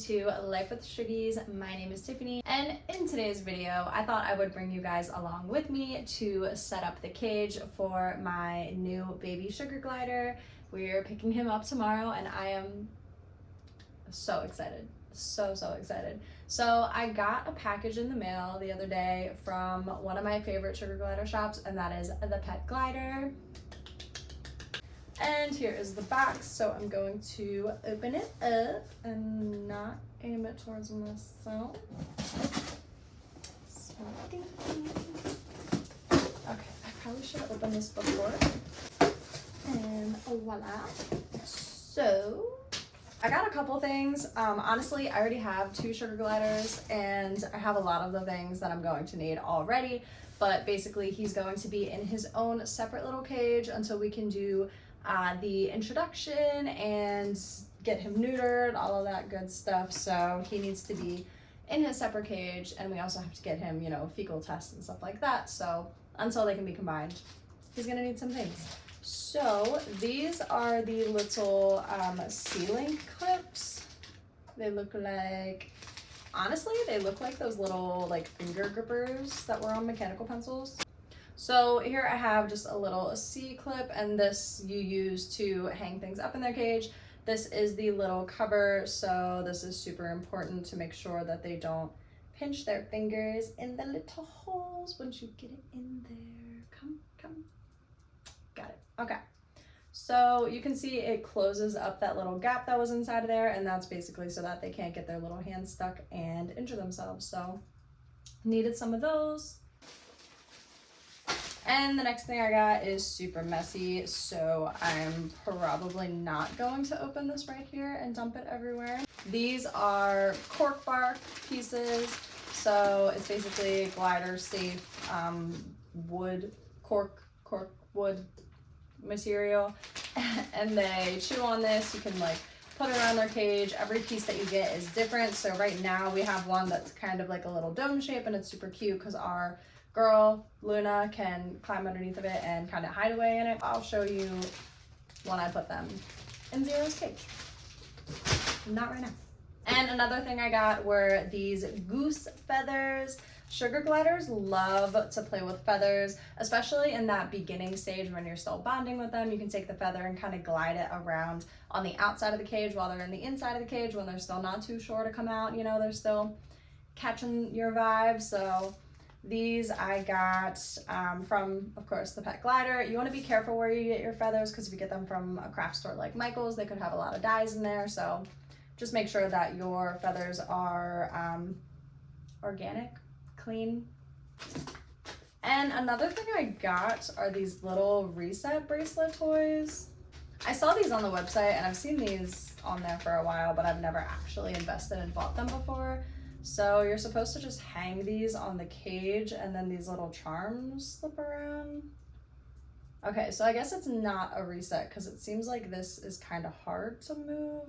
to Life with Suggies. My name is Tiffany, and in today's video, I thought I would bring you guys along with me to set up the cage for my new baby sugar glider. We're picking him up tomorrow, and I am so excited. So excited. So I got a package in the mail the other day from one of my favorite sugar glider shops, and that is the Pet Glider. And here is the box, so I'm going to open it up and not aim it towards myself. Okay, I probably should have opened this before. And voila. So, I got a couple things. Honestly, I already have 2 sugar gliders, and I have a lot of the things that I'm going to need already. But basically, he's going to be in his own separate little cage until we can do the introduction and get him neutered, all of that good stuff. So he needs to be in his separate cage, and we also have to get him, fecal tests and stuff like that. So until they can be combined, he's gonna need some things. So these are the little C-link clips. They look like, honestly, they look like those little finger grippers that were on mechanical pencils. So here I have just a little C-clip, and this you use to hang things up in their cage. This is the little cover, so this is super important to make sure that they don't pinch their fingers in the little holes once you get it in there. Come. Got it. Okay. So you can see it closes up that little gap that was inside of there, and that's basically so that they can't get their little hands stuck and injure themselves. So needed some of those. And the next thing I got is super messy, so I'm probably not going to open this right here and dump it everywhere. These are cork bark pieces, so it's basically glider safe wood, cork wood material, and they chew on this. You can put it around their cage. Every piece that you get is different, so right now we have one that's kind of like a little dome shape, and it's super cute because our girl Luna can climb underneath of it and kind of hide away in it. I'll show you when I put them in Zero's cage. Not right now. And another thing I got were these goose feathers. Sugar gliders love to play with feathers, especially in that beginning stage when you're still bonding with them. You can take the feather and kind of glide it around on the outside of the cage while they're in the inside of the cage when they're still not too sure to come out. They're still catching your vibe. So these I got from, of course, the Pet Glider. You want to be careful where you get your feathers, because if you get them from a craft store like Michael's, they could have a lot of dyes in there. So just make sure that your feathers are organic, clean. And another thing I got are these little reset bracelet toys. I saw these on the website, and I've seen these on there for a while, but I've never actually invested and bought them before. So you're supposed to just hang these on the cage, and then these little charms slip around. Okay, so I guess it's not a reset, because it seems like this is kind of hard to move.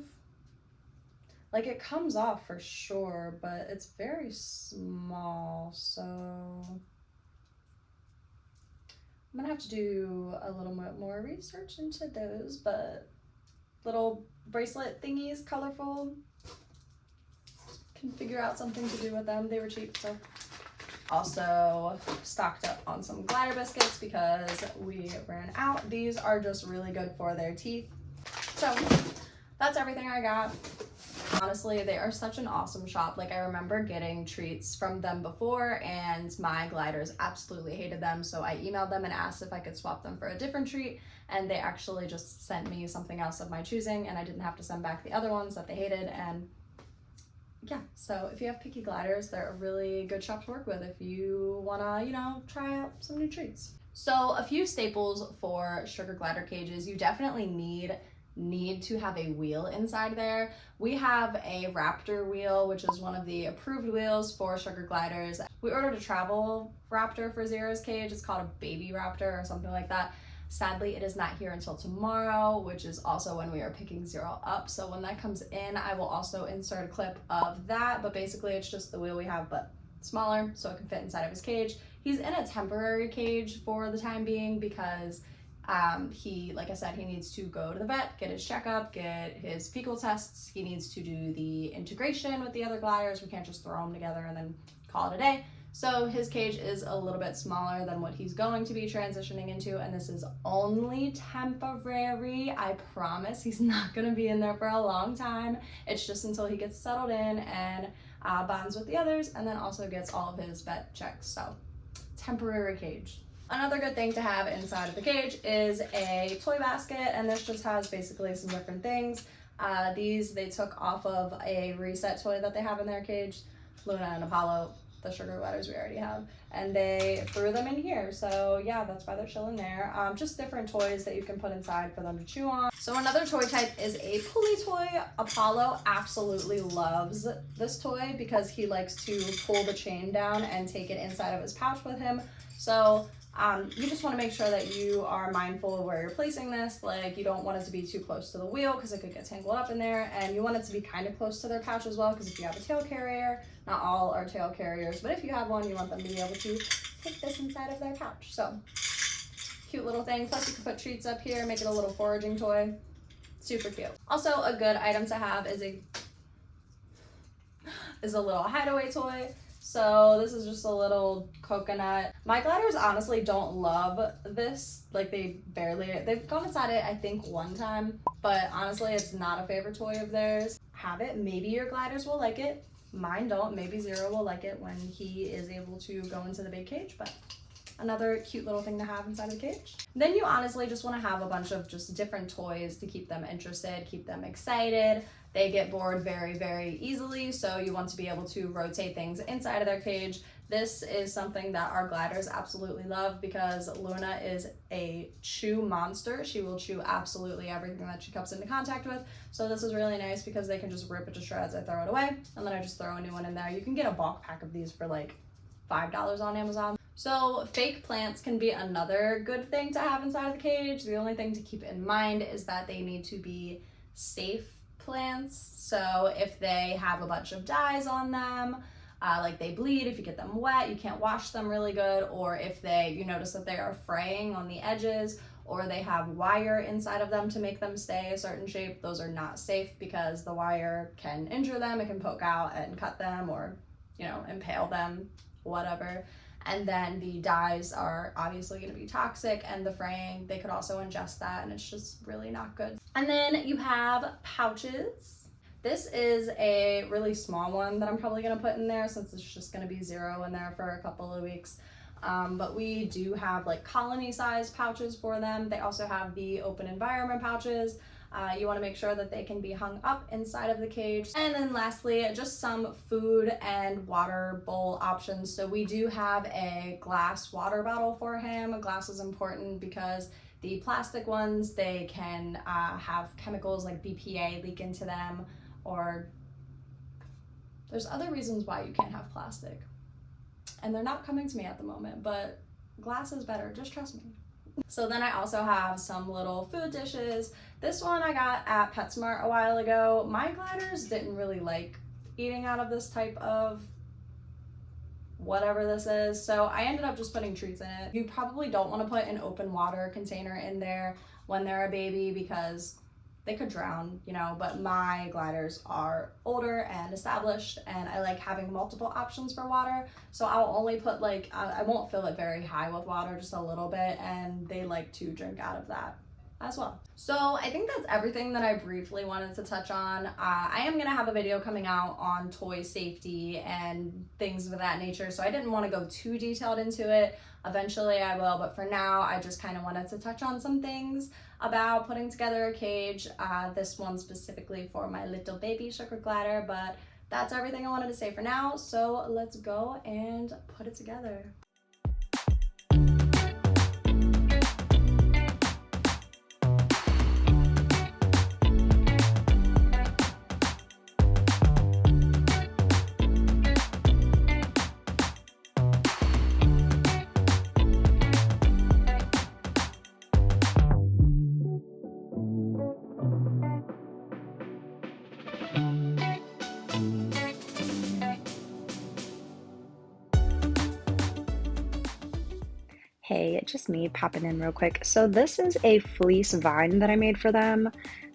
It comes off for sure, but it's very small, so I'm gonna have to do a little bit more research into those. But little bracelet thingies, colorful. Can figure out something to do with them. They were cheap, so. Also stocked up on some glider biscuits because we ran out. These are just really good for their teeth. So that's everything I got. Honestly, they are such an awesome shop. I remember getting treats from them before, and my gliders absolutely hated them, so I emailed them and asked if I could swap them for a different treat, and they actually just sent me something else of my choosing, and I didn't have to send back the other ones that they hated. And yeah, so if you have picky gliders, they're a really good shop to work with if you wanna, try out some new treats. So a few staples for sugar glider cages. You definitely need to have a wheel inside there. We have a Raptor wheel, which is one of the approved wheels for sugar gliders. We ordered a travel Raptor for Zero's cage. It's called a baby Raptor or something like that. Sadly, it is not here until tomorrow, which is also when we are picking Zero up. So when that comes in, I will also insert a clip of that. But basically, it's just the wheel we have, but smaller, so it can fit inside of his cage. He's in a temporary cage for the time being because He, like I said, he needs to go to the vet, get his checkup, get his fecal tests. He needs to do the integration with the other gliders. We can't just throw them together and then call it a day. So his cage is a little bit smaller than what he's going to be transitioning into, and this is only temporary. I promise he's not going to be in there for a long time. It's just until he gets settled in and bonds with the others, and then also gets all of his vet checks. So temporary cage. Another good thing to have inside of the cage is a toy basket, and this just has basically some different things. These they took off of a reset toy that they have in their cage, Luna and Apollo, the sugar gliders we already have, and they threw them in here. So yeah, that's why they're chilling there. Just different toys that you can put inside for them to chew on. So another toy type is a pulley toy. Apollo absolutely loves this toy because he likes to pull the chain down and take it inside of his pouch with him. So you just want to make sure that you are mindful of where you're placing this. Like, you don't want it to be too close to the wheel because it could get tangled up in there, and you want it to be kind of close to their pouch as well, because if you have a tail carrier, not all are tail carriers, but if you have one, you want them to be able to take this inside of their pouch. So cute little thing. Plus you can put treats up here, make it a little foraging toy. Super cute. Also a good item to have is a little hideaway toy. So this is just a little coconut. My gliders honestly don't love this. Like, they've gone inside it I think one time, but honestly it's not a favorite toy of theirs. Have it, maybe your gliders will like it. Mine don't. Maybe Zero will like it when he is able to go into the big cage, but another cute little thing to have inside of the cage. Then you honestly just want to have a bunch of just different toys to keep them interested, keep them excited. They get bored very, very easily, so you want to be able to rotate things inside of their cage. This is something that our gliders absolutely love because Luna is a chew monster. She will chew absolutely everything that she comes into contact with. So this is really nice because they can just rip it to shreds. I throw it away, and then I just throw a new one in there. You can get a bulk pack of these for like $5 on Amazon. So fake plants can be another good thing to have inside of the cage. The only thing to keep in mind is that they need to be safe plants. So if they have a bunch of dyes on them, like they bleed, if you get them wet, you can't wash them really good, or if you notice that they are fraying on the edges, or they have wire inside of them to make them stay a certain shape, those are not safe because the wire can injure them. It can poke out and cut them, or impale them, whatever. And then the dyes are obviously going to be toxic, and the fraying, they could also ingest that, and it's just really not good. And then you have pouches. This is a really small one that I'm probably going to put in there since it's just going to be Zero in there for a couple of weeks. But we do have like colony size pouches for them. They also have the open environment pouches. You want to make sure that they can be hung up inside of the cage. And then lastly, just some food and water bowl options. So we do have a glass water bottle for him. Glass is important because the plastic ones, they can have chemicals like BPA leak into them, or there's other reasons why you can't have plastic. And they're not coming to me at the moment, but glass is better, just trust me. So then I also have some little food dishes. This one I got at PetSmart a while ago. My gliders didn't really like eating out of this type of whatever this is, so I ended up just putting treats in it. You probably don't want to put an open water container in there when they're a baby because they could drown, but my gliders are older and established, and I like having multiple options for water. So I'll only put I won't fill it very high with water, just a little bit, and they like to drink out of that as well. So I think that's everything that I briefly wanted to touch on. I am gonna have a video coming out on toy safety and things of that nature, so I didn't want to go too detailed into it. Eventually I will, but for now I just kind of wanted to touch on some things about putting together a cage. This one specifically for my little baby sugar glider, but that's everything I wanted to say for now. So let's go and put it together. Hey, just me popping in real quick. So this is a fleece vine that I made for them.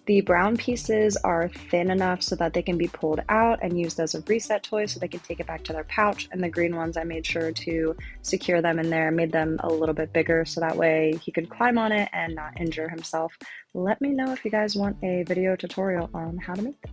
The brown pieces are thin enough so that they can be pulled out and used as a reset toy so they can take it back to their pouch. And the green ones, I made sure to secure them in there, made them a little bit bigger so that way he could climb on it and not injure himself. Let me know if you guys want a video tutorial on how to make this.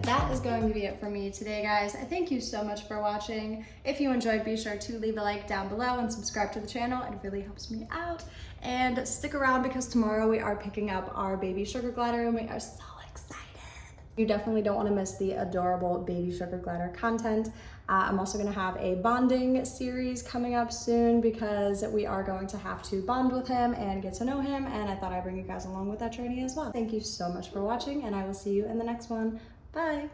That is going to be it for me today, guys. Thank you so much for watching. If you enjoyed, be sure to leave a like down below and subscribe to the channel. It really helps me out. And stick around because tomorrow we are picking up our baby sugar glider and we are so excited. You definitely don't want to miss the adorable baby sugar glider content. I'm also going to have a bonding series coming up soon because we are going to have to bond with him and get to know him, and I thought I'd bring you guys along with that journey as well. Thank you so much for watching, and I will see you in the next one. Bye.